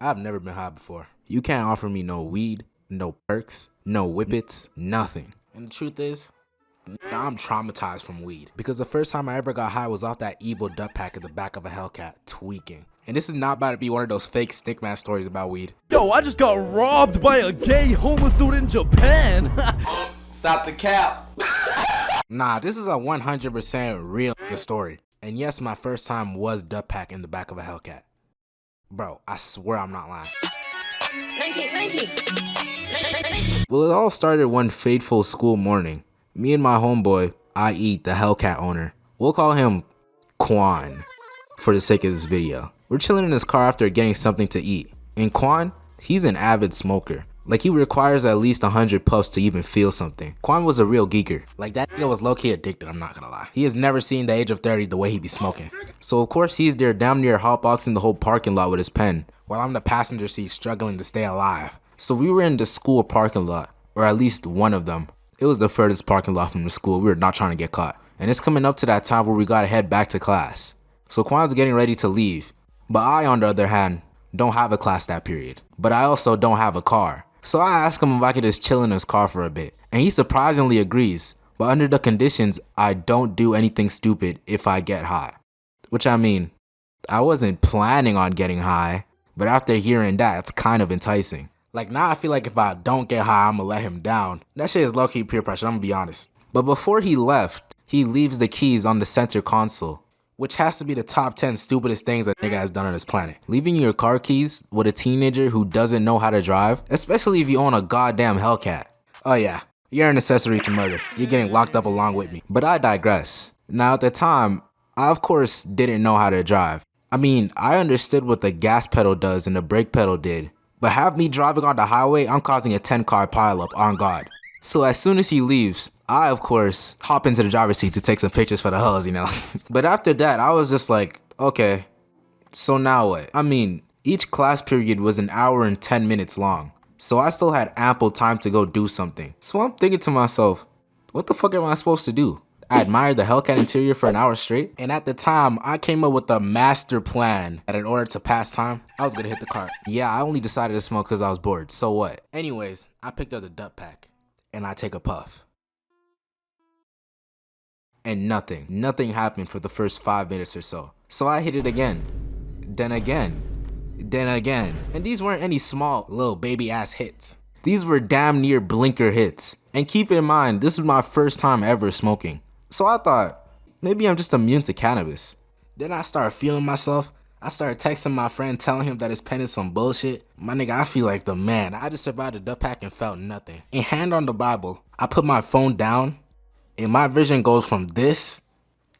I've never been high before. You can't offer me no weed, no perks, no whippets, nothing. And the truth is, I'm traumatized from weed. Because the first time I ever got high was off that evil duck pack at the back of a Hellcat, tweaking. And this is not about to be one of those fake stickman stories about weed. Yo, I just got robbed by a gay homeless dude in Japan. Stop the cap. Nah, this is a 100% real story. And yes, my first time was duck pack in the back of a Hellcat. Bro, I swear I'm not lying. 19. Well, it all started one fateful school morning. Me and my homeboy, i.e. the Hellcat owner, we'll call him Quan for the sake of this video. We're chilling in his car after getting something to eat. And Quan, he's an avid smoker. Like, he requires at least 100 puffs to even feel something. Quan was a real geeker. Like, that nigga was low-key addicted, I'm not gonna lie. He has never seen the age of 30 the way he be smoking. So of course he's there damn near hotboxing the whole parking lot with his pen, while I'm in the passenger seat struggling to stay alive. So we were in the school parking lot, or at least one of them. It was the furthest parking lot from the school. We were not trying to get caught. And it's coming up to that time where we gotta head back to class. So Quan's getting ready to leave. But I, on the other hand, don't have a class that period. But I also don't have a car. So I ask him if I could just chill in his car for a bit. And he surprisingly agrees. But under the conditions, I don't do anything stupid if I get high. Which, I mean, I wasn't planning on getting high. But after hearing that, it's kind of enticing. Like, now I feel like if I don't get high, I'm gonna let him down. That shit is low-key peer pressure, I'm gonna be honest. But before he left, he leaves the keys on the center console, which has to be the top 10 stupidest things that nigga has done on this planet. Leaving your car keys with a teenager who doesn't know how to drive, especially if you own a goddamn Hellcat. Oh yeah, you're an accessory to murder. You're getting locked up along with me. But I digress. Now at the time, I of course didn't know how to drive. I mean, I understood what the gas pedal does and the brake pedal did. But have me driving on the highway, I'm causing a 10-car pileup, on God. So as soon as he leaves, I, of course, hop into the driver's seat to take some pictures for the hulls, you know. But after that, I was just like, okay, so now what? I mean, each class period was an hour and 10 minutes long. So I still had ample time to go do something. So I'm thinking to myself, what the fuck am I supposed to do? I admired the Hellcat interior for an hour straight. And at the time, I came up with a master plan that in order to pass time, I was gonna hit the car. Yeah, I only decided to smoke because I was bored, so what? Anyways, I picked up the duck pack and I take a puff. And nothing happened for the first 5 minutes or so. So I hit it again, then again. And these weren't any small little baby ass hits. These were damn near blinker hits. And keep in mind, this was my first time ever smoking. So I thought, maybe I'm just immune to cannabis. Then I started feeling myself. I started texting my friend telling him that his pen is some bullshit. My nigga, I feel like the man. I just survived a duck pack and felt nothing. And hand on the Bible, I put my phone down and my vision goes from this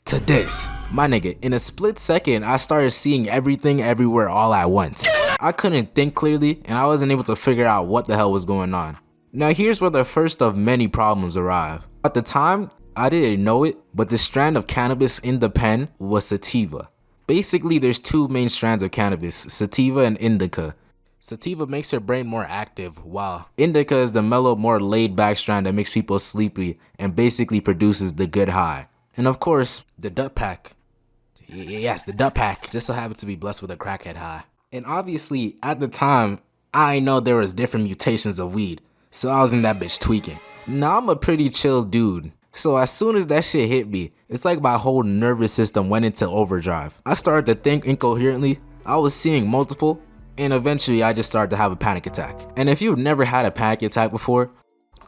to this. My nigga, in a split second, I started seeing everything everywhere all at once. I couldn't think clearly and I wasn't able to figure out what the hell was going on. Now here's where the first of many problems arrive. At the time, I didn't know it, but the strand of cannabis in the pen was sativa. Basically, there's two main strands of cannabis, sativa and indica. Sativa makes your brain more active, while indica is the mellow, more laid-back strand that makes people sleepy and basically produces the good high. And of course, the duck pack. Yes, the duck pack just so happened to be blessed with a crackhead high. And obviously, at the time, I know there was different mutations of weed, so I was in that bitch tweaking. Now, I'm a pretty chill dude. So as soon as that shit hit me, it's like my whole nervous system went into overdrive. I started to think incoherently, I was seeing multiple, and eventually I just started to have a panic attack. And if you've never had a panic attack before,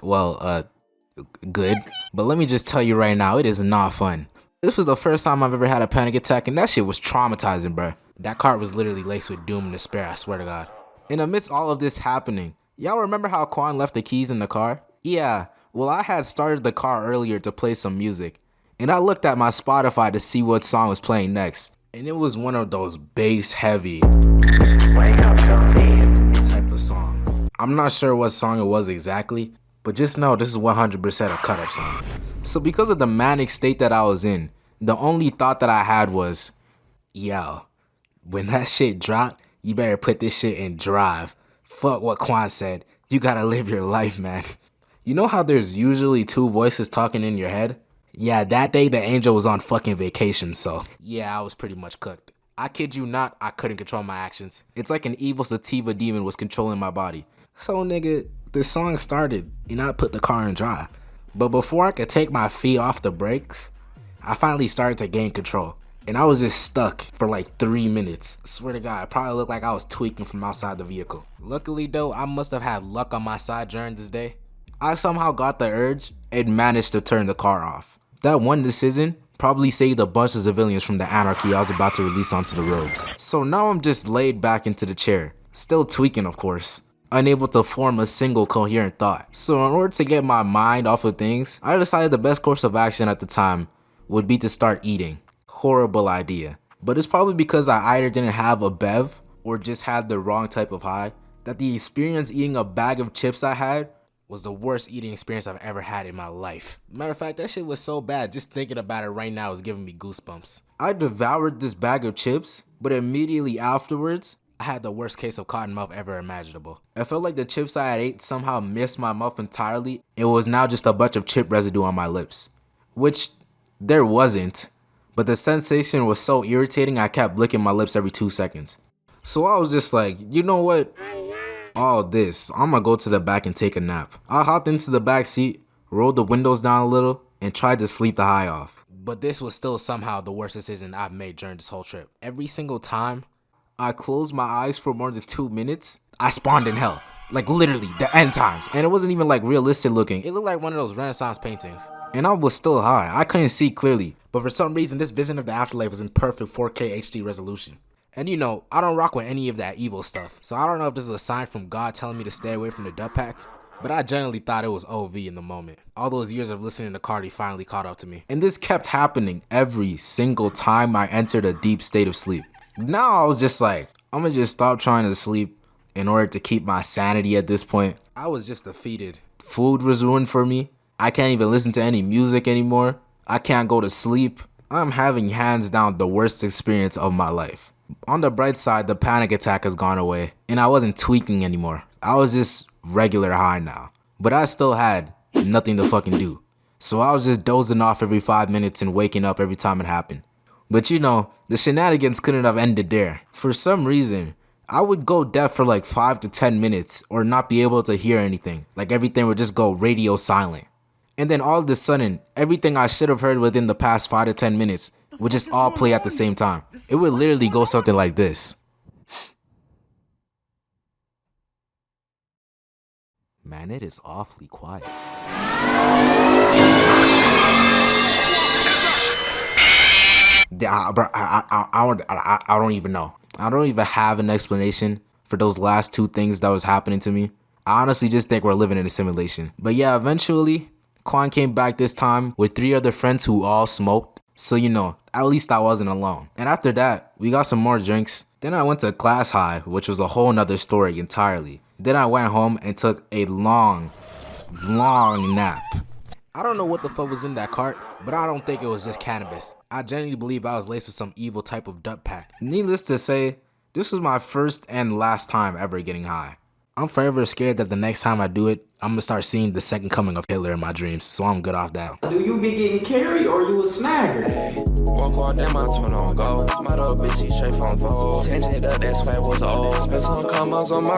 well, good. But let me just tell you right now, it is not fun. This was the first time I've ever had a panic attack, and that shit was traumatizing, bruh. That car was literally laced with doom and despair, I swear to God. And amidst all of this happening, y'all remember how Quan left the keys in the car? Yeah. Well, I had started the car earlier to play some music, and I looked at my Spotify to see what song was playing next, and it was one of those bass-heavy type of songs. I'm not sure what song it was exactly, but just know this is 100% a cut-up song. So because of the manic state that I was in, the only thought that I had was, yo, when that shit dropped, you better put this shit in drive. Fuck what Quan said. You gotta live your life, man. You know how there's usually two voices talking in your head? Yeah, that day the angel was on fucking vacation, so yeah, I was pretty much cooked. I kid you not, I couldn't control my actions. It's like an evil sativa demon was controlling my body. So nigga, the song started and I put the car in drive. But before I could take my feet off the brakes, I finally started to gain control. And I was just stuck for like 3 minutes. Swear to God, it probably looked like I was tweaking from outside the vehicle. Luckily though, I must have had luck on my side during this day. I somehow got the urge and managed to turn the car off. That one decision probably saved a bunch of civilians from the anarchy I was about to release onto the roads. So now I'm just laid back into the chair, still tweaking of course, unable to form a single coherent thought. So in order to get my mind off of things, I decided the best course of action at the time would be to start eating. Horrible idea. But it's probably because I either didn't have a bev or just had the wrong type of high that the experience eating a bag of chips I had was the worst eating experience I've ever had in my life. Matter of fact, that shit was so bad, just thinking about it right now is giving me goosebumps. I devoured this bag of chips, but immediately afterwards, I had the worst case of cotton mouth ever imaginable. I felt like the chips I had ate somehow missed my mouth entirely. It was now just a bunch of chip residue on my lips. Which, there wasn't, but the sensation was so irritating I kept licking my lips every 2 seconds. So I was just like, you know what? All this, I'm gonna go to the back and take a nap. I hopped into the back seat, rolled the windows down a little, and tried to sleep the high off. But this was still somehow the worst decision I've made during this whole trip. Every single time I closed my eyes for more than 2 minutes, I spawned in hell. Like literally, the end times. And it wasn't even like realistic looking. It looked like one of those Renaissance paintings. And I was still high. I couldn't see clearly. But for some reason, this vision of the afterlife was in perfect 4K HD resolution. And you know, I don't rock with any of that evil stuff. So I don't know if this is a sign from God telling me to stay away from the dub pack. But I generally thought it was OV in the moment. All those years of listening to Cardi finally caught up to me. And this kept happening every single time I entered a deep state of sleep. Now I was just like, I'm gonna just stop trying to sleep in order to keep my sanity at this point. I was just defeated. Food was ruined for me. I can't even listen to any music anymore. I can't go to sleep. I'm having hands down the worst experience of my life. On the bright side, the panic attack has gone away and I wasn't tweaking anymore. I was just regular high now. But I still had nothing to fucking do. So I was just dozing off every 5 minutes and waking up every time it happened. But you know, the shenanigans couldn't have ended there. For some reason, I would go deaf for like 5 to 10 minutes or not be able to hear anything. Like everything would just go radio silent. And then all of a sudden, everything I should have heard within the past 5 to 10 minutes would just all play at the same time. It would literally go something like this. Man, it is awfully quiet. I don't even know. I don't even have an explanation for those last two things that was happening to me. I honestly just think we're living in a simulation. But yeah, eventually, Quan came back this time with 3 other friends who all smoked. So you know, at least I wasn't alone. And after that, we got some more drinks. Then I went to class high, which was a whole nother story entirely. Then I went home and took a long nap. I don't know what the fuck was in that cart, but I don't think it was just cannabis. I genuinely believe I was laced with some evil type of dub pack. Needless to say, this was my first and last time ever getting high. I'm forever scared that the next time I do it, I'm gonna start seeing the second coming of Hitler in my dreams, so I'm good off that. Do you be getting carried or you a snagger? Walk all day, my twin on go. My dog bitch, she straight from Vogue. Change it up, that's why it was old. Spend some commas on my